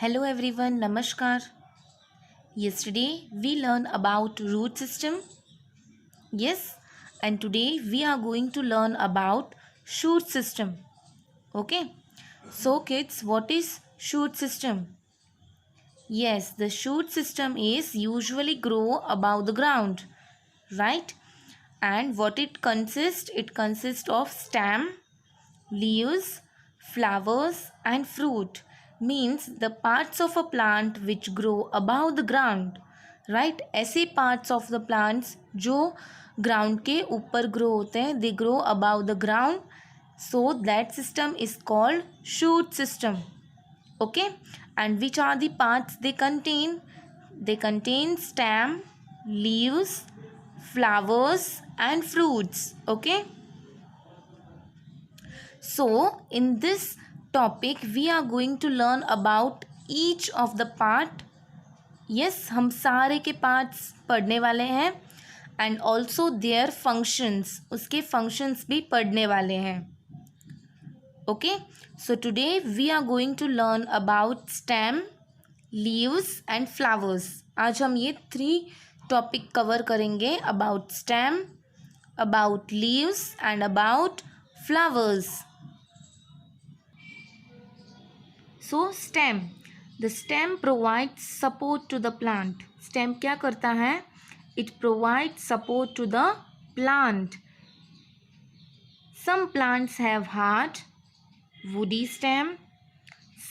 Hello everyone, Namaskar. Yesterday we learned about root system. Yes, and today we are going to learn about shoot system. Okay. So kids, what is shoot system? Yes, the shoot system is usually grow above the ground, right? And what it consists? It consists of stem, leaves, flowers and fruit. Means the parts of a plant which grow above the ground. Right ऐसे parts of the plants जो ground के ऊपर grow होते हैं, they grow above the ground, so that system is called shoot system. Okay, and which are the parts they contain stem, leaves, flowers and fruits. Okay, so in this topic we are going to learn about each of the part. Yes, हम सारे के parts पढ़ने वाले हैं and also their functions, उसके functions भी पढ़ने वाले हैं. Okay, so today we are going to learn about stem, leaves and flowers. आज हम ये 3 टॉपिक कवर करेंगे, about stem, about leaves and about flowers. So stem, the stem provides support to the plant. Stem क्या करता है? It provides support to the plant. Some plants have hard woody stem,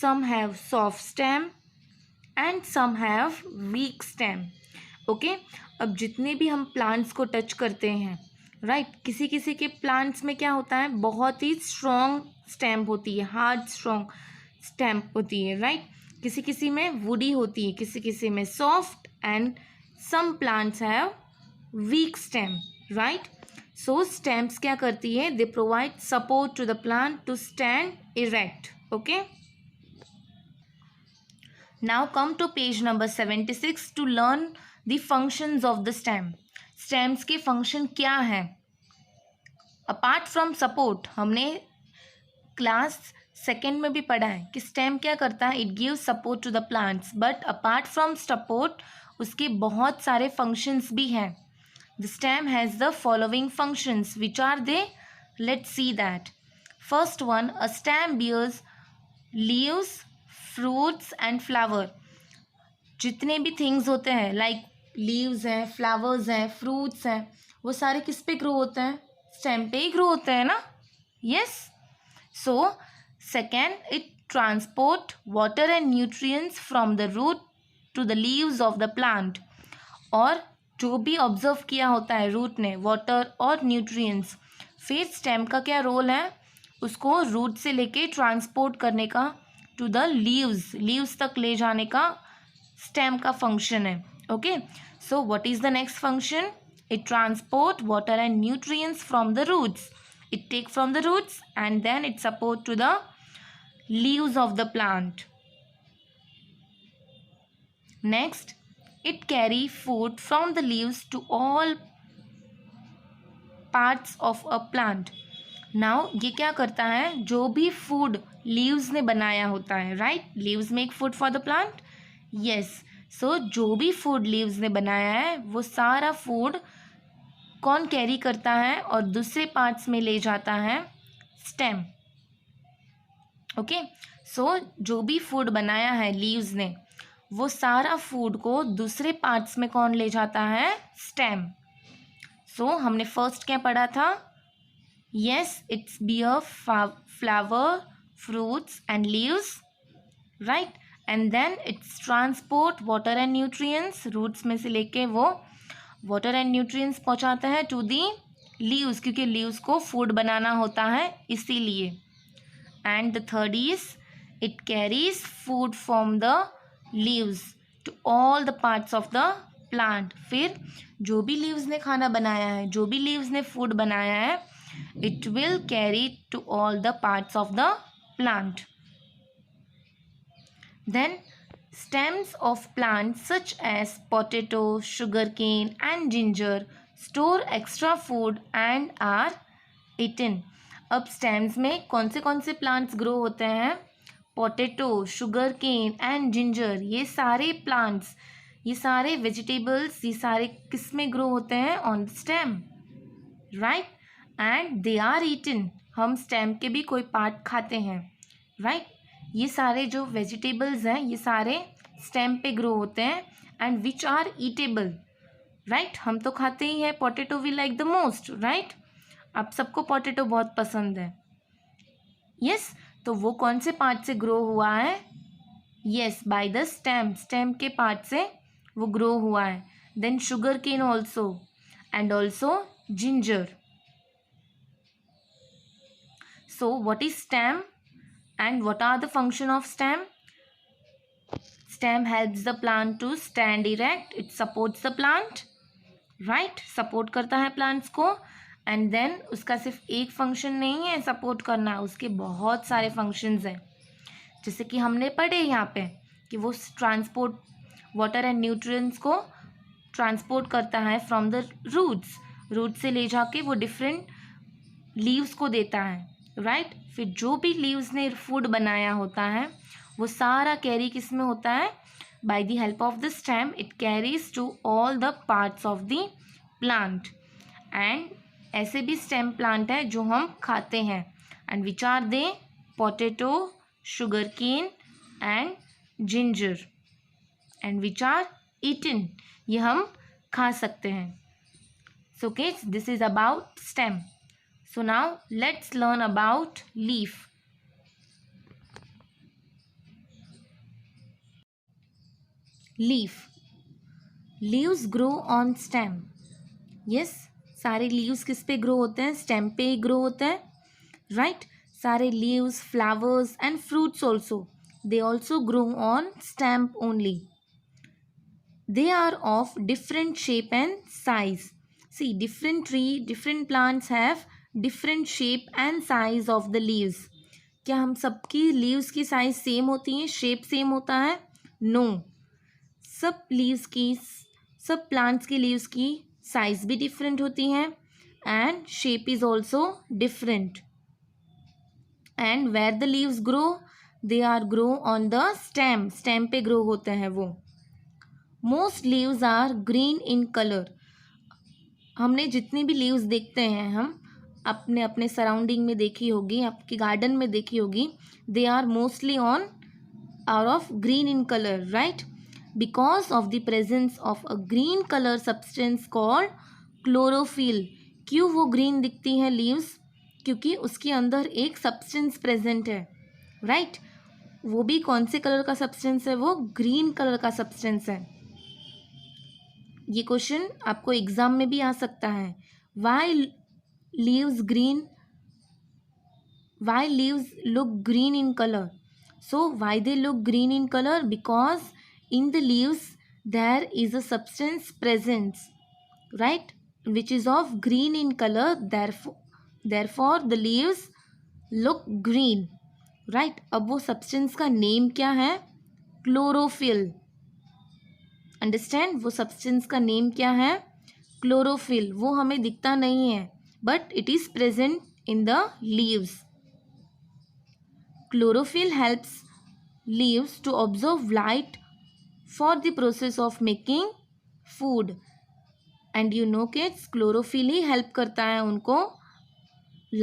some have soft stem and some have weak stem. Okay, अब जितने भी हम plants को touch करते हैं, राइट, किसी किसी के प्लांट्स में क्या होता है, बहुत ही स्ट्रॉन्ग स्टेम होती है, हार्ड स्ट्रॉन्ग स्टेम होती है, राइट. किसी किसी में वुडी होती है, किसी किसी में soft, and some plants have weak stem, right. So stems क्या करती है? They provide support to the plant to stand erect. Okay, now come to page number 76 to learn the functions of the stem. Stems के function क्या है? Apart from support, हमने class second में भी पढ़ा है कि स्टेम क्या करता है, it gives support to the plants. But apart from support उसके बहुत सारे फंक्शंस भी हैं. The stem has the following functions. Which are they? Let's see that. First one, a stem bears leaves, fruits and flower. जितने भी things होते हैं, like leaves हैं, फ्लावर्स हैं, फ्रूट्स हैं, वो सारे किस पे ग्रो होते हैं? स्टेम पे ही ग्रो होते हैं ना. Yes. So second, it transport water and nutrients from the root to the leaves of the plant. और जो भी ऑब्जर्व किया होता है रूट ने, वाटर और न्यूट्रिएंट्स, फिर स्टेम का क्या रोल है? उसको रूट से लेके ट्रांसपोर्ट करने का टू द लीव्स तक ले जाने का स्टेम का फंक्शन है. Okay, so what is the next function? It transport water and nutrients from the roots. It take from the roots and then it support to the leaves of the plant. Next, it carry food from the leaves to all parts of a plant. Now ये क्या करता है? जो भी food leaves ने बनाया होता है, right? Leaves make food for the plant. Yes. So जो भी food leaves ने बनाया है, वो सारा food कौन कैरी करता है और दूसरे पार्ट्स में ले जाता है? स्टेम. ओके, सो जो भी फूड बनाया है लीव्स ने, वो सारा फूड को दूसरे पार्ट्स में कौन ले जाता है? स्टेम. सो हमने फर्स्ट क्या पढ़ा था? Yes, it's bear flower, fruits and leaves, right. And then it's transport water and nutrients. Roots में से लेके वो वाटर एंड न्यूट्रिएंट्स पहुंचाता है टू दी लीव्स, क्योंकि लीव्स को फूड बनाना होता है इसीलिए. And the third is it carries food from the leaves to all the parts of the plant. फिर जो भी लीव्स ने खाना बनाया है, जो भी लीव्स ने फूड बनाया है, it will carry to all the parts of the plant. Then stems of plants such as potato, sugarcane and ginger store extra food and are eaten. अब stems में कौन से प्लांट्स ग्रो होते हैं? Potato, sugar cane and ginger, ये सारे plants, ये सारे वेजिटेबल्स, ये सारे किस में ग्रो होते हैं? On the stem, right. And they are eaten, हम स्टेम के भी कोई पार्ट खाते हैं, राइट। ये सारे जो वेजिटेबल्स हैं ये सारे स्टेम पे ग्रो होते हैं and which are edible, right. हम तो खाते ही हैं, potato we like the most, right. आप सबको पोटैटो बहुत पसंद है, यस। तो वो कौन से पार्ट से ग्रो हुआ है? Yes, by the stem, stem के पार्ट से वो ग्रो हुआ है। Then sugar cane also and also ginger. So what is stem and what are the function of stem? Stem helps the plant to stand erect, it supports the plant, right, support करता है plants को। and then उसका सिर्फ एक function नहीं है support करना, उसके बहुत सारे functions हैं, जैसे कि हमने पढ़े यहाँ पे कि वो transport water and nutrients को transport करता है from the roots से ले जाके वो different leaves को देता है, राइट। फिर जो भी लीव्स ने फूड बनाया होता है वो सारा कैरी किस में होता है? By the help of the stem it carries to all the parts of the plant. And ऐसे भी स्टेम प्लांट है जो हम खाते हैं, and which are they? Potato, sugar cane and ginger, and which are eaten, ये हम खा सकते हैं। So kids, this is about stem. So now let's learn about leaf. Leaf. Leaves grow on stem. Yes, सारे leaves किस पे grow होते हैं? Stem पे ही grow होते हैं, right? सारे leaves, flowers and fruits also, they also grow on stem only. They are of different shape and size. See, different tree, different plants have different shape and size of the leaves. क्या हम सबकी leaves की size same होती हैं, shape same होता है? No. सब leaves की, सब plants की leaves की size भी different होती हैं and shape is also different. And where the leaves grow, they are grow on the stem. Stem पे grow होते हैं वो. Most leaves are green in color. हमने जितनी भी leaves देखते हैं हम अपने अपने सराउंडिंग में देखी होगी, आपके गार्डन में देखी होगी, they are mostly are of green in colour, right, because of the presence of a green colour substance called chlorophyll. क्यों वो ग्रीन दिखती हैं लीव्स? क्योंकि उसके अंदर एक सब्सटेंस प्रेजेंट है, राइट. वो भी कौन से कलर का सब्सटेंस है? वो ग्रीन कलर का सब्सटेंस है. ये क्वेश्चन आपको एग्जाम में भी आ सकता है. Why leaves green? Why leaves look green in color? So why they look green in color? Because in the leaves there is a substance present, right, which is of green in color. Therefore the leaves look green, right. अब वो substance का name क्या है? Chlorophyll. Understand? वो substance का name क्या है? Chlorophyll. वो हमें दिखता नहीं है, but it is present in the leaves. Chlorophyll helps leaves to absorb light for the process of making food. And you know kids, chlorophyll he help करता है उनको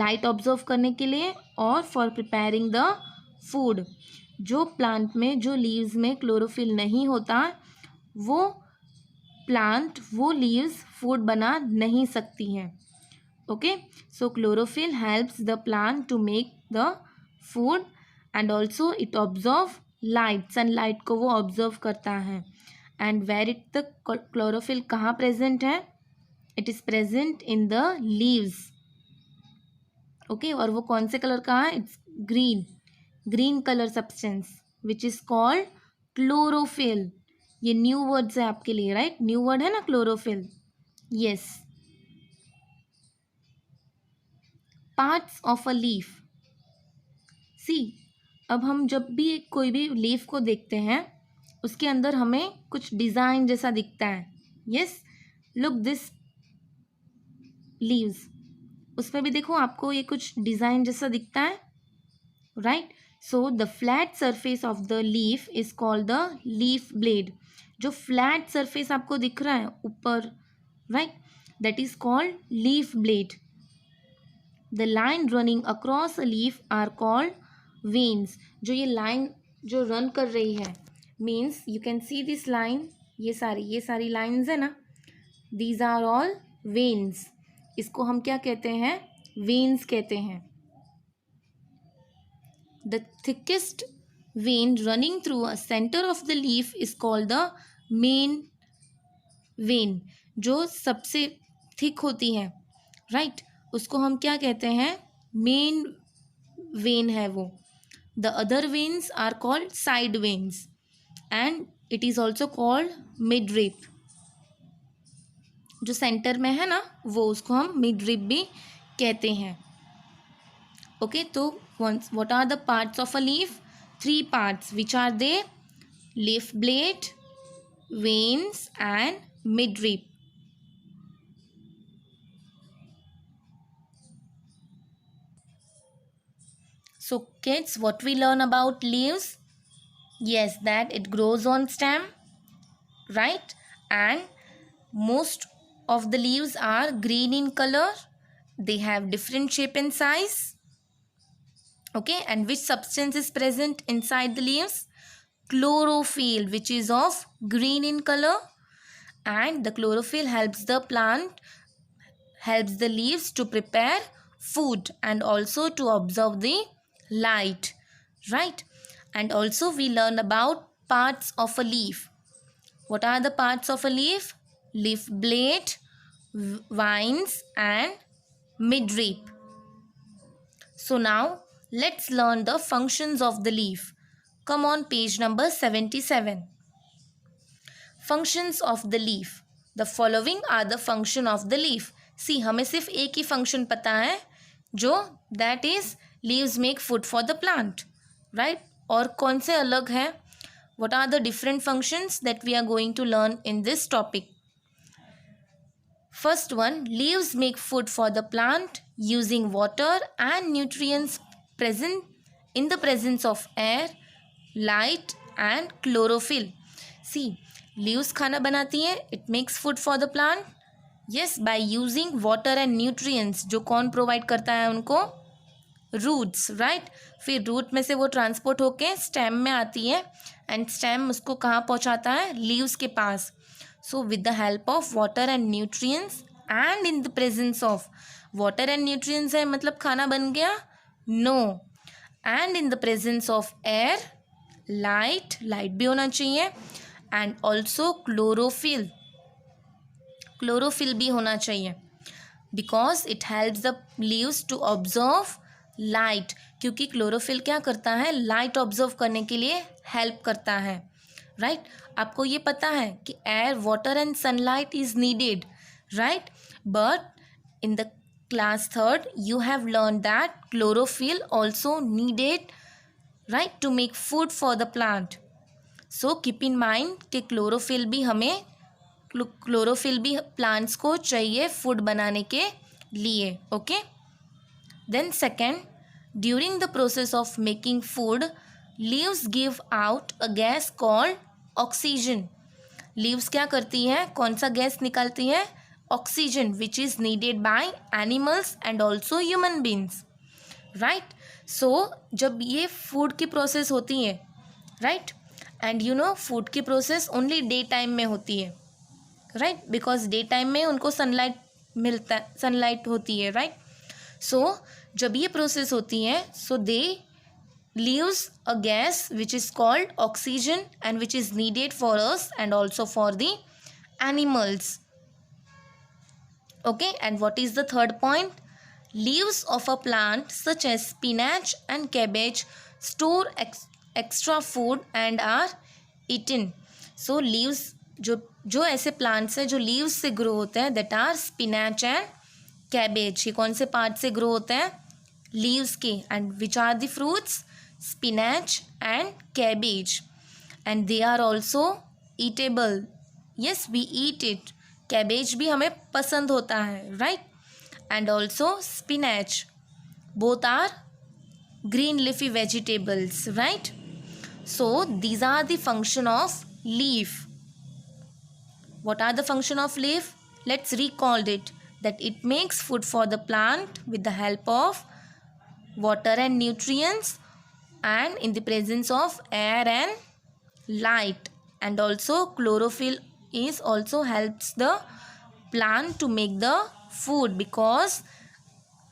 light absorb करने के लिए और for preparing the food. जो plant में, जो leaves में chlorophyll नहीं होता, वो plant, वो leaves food बना नहीं सकती हैं. Okay, so chlorophyll helps the plant to make the food and also it absorb light. Sunlight को वो absorb करता है. And where it the chlorophyll कहाँ present है? It is present in the leaves. Okay, और वो कौन से कलर का है? It's green color substance which is called chlorophyll. ये न्यू वर्ड्स है आपके लिए, राइट. न्यू वर्ड है ना chlorophyll. Yes. Parts of a leaf. See, अब हम जब भी कोई भी लीफ को देखते हैं उसके अंदर हमें कुछ डिज़ाइन जैसा दिखता है. यस, लुक दिस लीव्स, उसमें भी देखो आपको ये कुछ डिज़ाइन जैसा दिखता है, right. So the flat surface of the leaf is called the leaf blade. जो फ्लैट सरफेस आपको दिख रहा है ऊपर, right, that is called leaf blade. The line running across a leaf are called veins. जो ये लाइन जो run कर रही है, means you can see this line, ये सारी लाइन्स है ना, दीज आर ऑल वेन्स. इसको हम क्या कहते हैं? वेन्स कहते हैं. The thickest vein running through a center of the leaf is called the main vein. जो सबसे थिक होती है, राइट, उसको हम क्या कहते हैं? मेन वेन है वो. The other veins are called side veins and it is also called midrib. जो सेंटर में है ना, वो उसको हम मिडरिप भी कहते हैं. ओके, तो what are the parts of a leaf? 3 parts. Which are they? Leaf blade, veins and midrib. So kids, what we learn about leaves? Yes, that it grows on stem, right? And most of the leaves are green in color. They have different shape and size. Okay, and which substance is present inside the leaves? Chlorophyll, which is of green in color. And the chlorophyll helps the leaves to prepare food and also to absorb the light, right? And also we learn about parts of a leaf. What are the parts of a leaf? Leaf blade, veins and midrib. So now let's learn the functions of the leaf. Come on, page number 77. Functions of the leaf. The following are the function of the leaf. See, हमें सिर्फ एक ही function पता है, जो that is leaves make food for the plant, right? और कौन से अलग है? What are the different functions that we are going to learn in this topic? First one, leaves make food for the plant using water and nutrients present in the presence of air, light and chlorophyll. See, leaves खाना बनाती हैं. It makes food for the plant. Yes, by using water and nutrients. जो कौन provide करता है उनको? Roots, right? फिर root में से वो transport होके stem में आती है and stem उसको कहाँ पहुँचाता है? Leaves के पास. So with the help of water and nutrients and in the presence of water and nutrients है मतलब खाना बन गया? No. And in the presence of air, light भी होना चाहिए and also chlorophyll भी होना चाहिए because it helps the leaves to absorb light. क्योंकि chlorophyll क्या करता है? light absorb करने के लिए help करता है, right? आपको ये पता है कि air, water and sunlight is needed, right? But in the class 3rd you have learned that chlorophyll also needed, right, to make food for the plant. So keep in mind कि chlorophyll भी plants को चाहिए food बनाने के लिए. Okay, then second, during the process of making food, leaves give out a gas called oxygen. Leaves क्या करती हैं? कौन सा गैस निकालती हैं? Oxygen, which is needed by animals and also human beings, right? So जब ये food की process होती है, right, and you know food की process only day time में होती है, right, because day time में उनको sunlight होती है, right? So जब ये process होती है, so they leaves a gas which is called oxygen and which is needed for us and also for the animals. Okay, and what is the third point? Leaves of a plant such as spinach and cabbage store extra food and are eaten. So leaves जो ऐसे plants हैं जो leaves से grow होते हैं, that are spinach and cabbage. ये कौन से part से grow होते हैं? Leaves के. And which are the fruits? Spinach and cabbage. And they are also eatable. Yes, we eat it. Cabbage भी हमें पसंद होता है, right? And also spinach, both are green leafy vegetables, right? So these are the function of leaf. What are the function of leaf? Let's recall it, that it makes food for the plant with the help of water and nutrients, and in the presence of air and light, and also chlorophyll is also helps the plant to make the food, because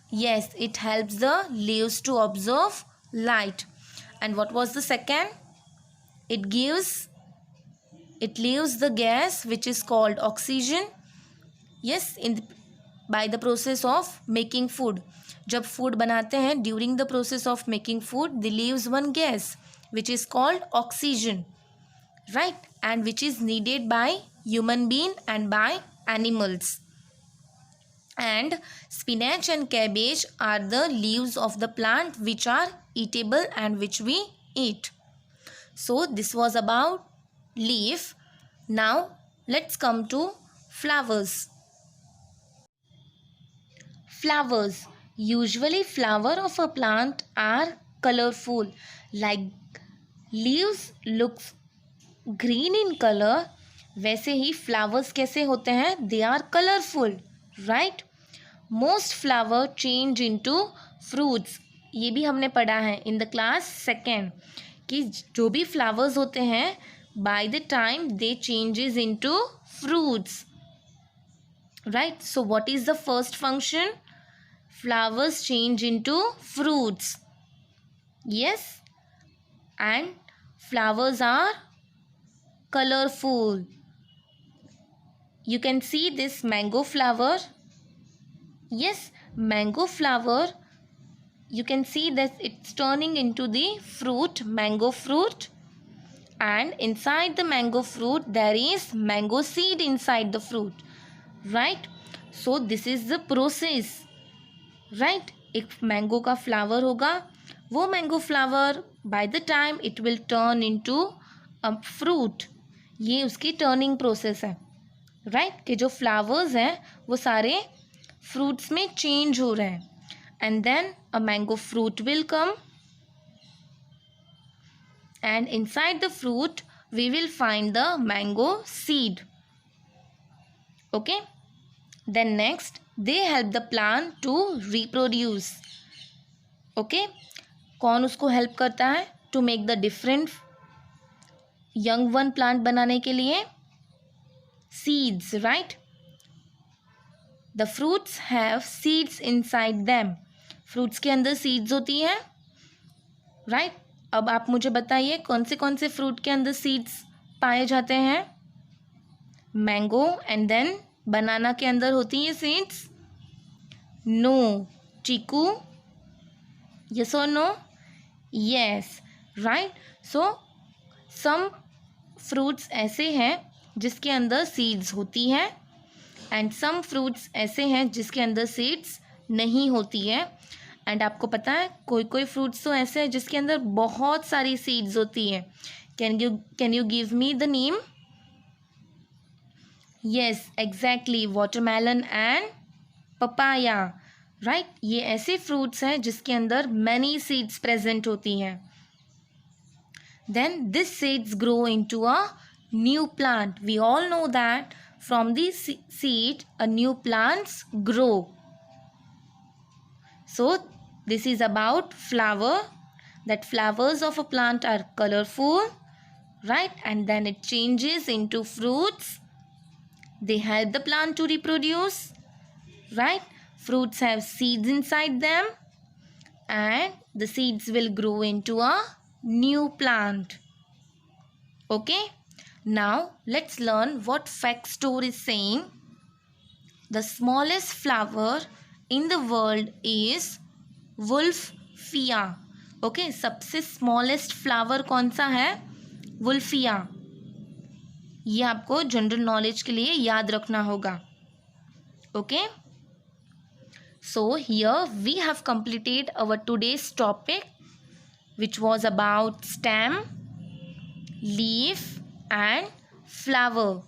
yes, it helps the leaves to absorb light. And what was the second? It leaves the gas which is called oxygen. Yes, by the process of making food. जब food बनाते हैं, during the process of making food, they leaves one gas which is called oxygen, right? And which is needed by human being and by animals. And spinach and cabbage are the leaves of the plant which are eatable and which we eat. So this was about leaf. Now let's come to flowers. Flowers. Usually flower of a plant are colorful. Like leaves looks green in color, वैसे ही flowers कैसे होते हैं? They are colorful, right? Most flower change into fruits. ये भी हमने पढ़ा है in the class second, कि जो भी flowers होते हैं by the time they changes into fruits, right? So what is the first function? Flowers change into fruits. Yes, and flowers are colorful. You can see this mango flower. Yes, mango flower. You can see that it's turning into the fruit, mango fruit. And inside the mango fruit, there is mango seed inside the fruit, right? So this is the process, right? एक mango का flower होगा, वो mango flower by the time it will turn into a fruit. ये उसकी turning process है, right? कि जो flowers हैं वो सारे फ्रूट्स में चेंज हो रहे हैं. And then a mango fruit will come, and inside the fruit we will find the mango seed. Okay, then next they help the plant to reproduce. Okay, कौन उसको help करता है to make the different young one plant बनाने के लिए? Seeds, right? The fruits have seeds inside them. fruits के अंदर seeds होती हैं, right? अब आप मुझे बताइए कौन से फ्रूट के अंदर सीड्स पाए जाते हैं? मैंगो एंड देन बनाना के अंदर होती हैं सीड्स? नो. चीकू? यस और no? Yes, right. So some fruits ऐसे हैं जिसके अंदर सीड्स होती हैं, एंड सम फ्रूट्स ऐसे हैं जिसके अंदर सीड्स नहीं होती है. एंड आपको पता है कोई फ्रूट्स तो ऐसे हैं जिसके अंदर बहुत सारी सीड्स होती हैं. Can you give me the name? Yes, exactly, watermelon and papaya, right? ये ऐसे फ्रूट्स हैं जिसके अंदर मैनी सीड्स प्रेजेंट होती हैं. Then this seeds grow into a new plant. We all know that from this seed a new plants grow. So this is about flower, that flowers of a plant are colorful, right? And then it changes into fruits. They help the plant to reproduce, right? Fruits have seeds inside them, and the seeds will grow into a new plant. Okay, now let's learn what fact store is saying. The smallest flower in the world is Wolffia. Okay, सबसे smallest flower कौन सा है? Wolffia. ये आपको general knowledge के लिए याद रखना होगा. Okay, so here we have completed our today's topic which was about stem, leaf and flower.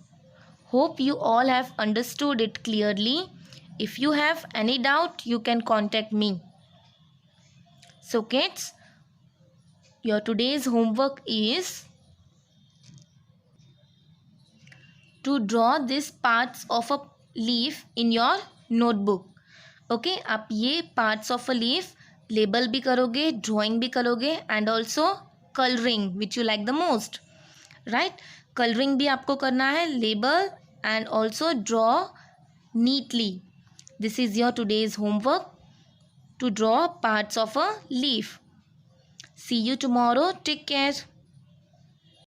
Hope you all have understood it clearly. If you have any doubt, you can contact me. So kids, Your today's homework is to draw these parts of a leaf in your notebook. Okay, आप ये parts of a leaf label भी करोगे, drawing भी करोगे, and also coloring which you like the most, right? Coloring भी आपको करना है, label and also draw neatly. This is your today's homework, to draw parts of a leaf. See you tomorrow. Take care.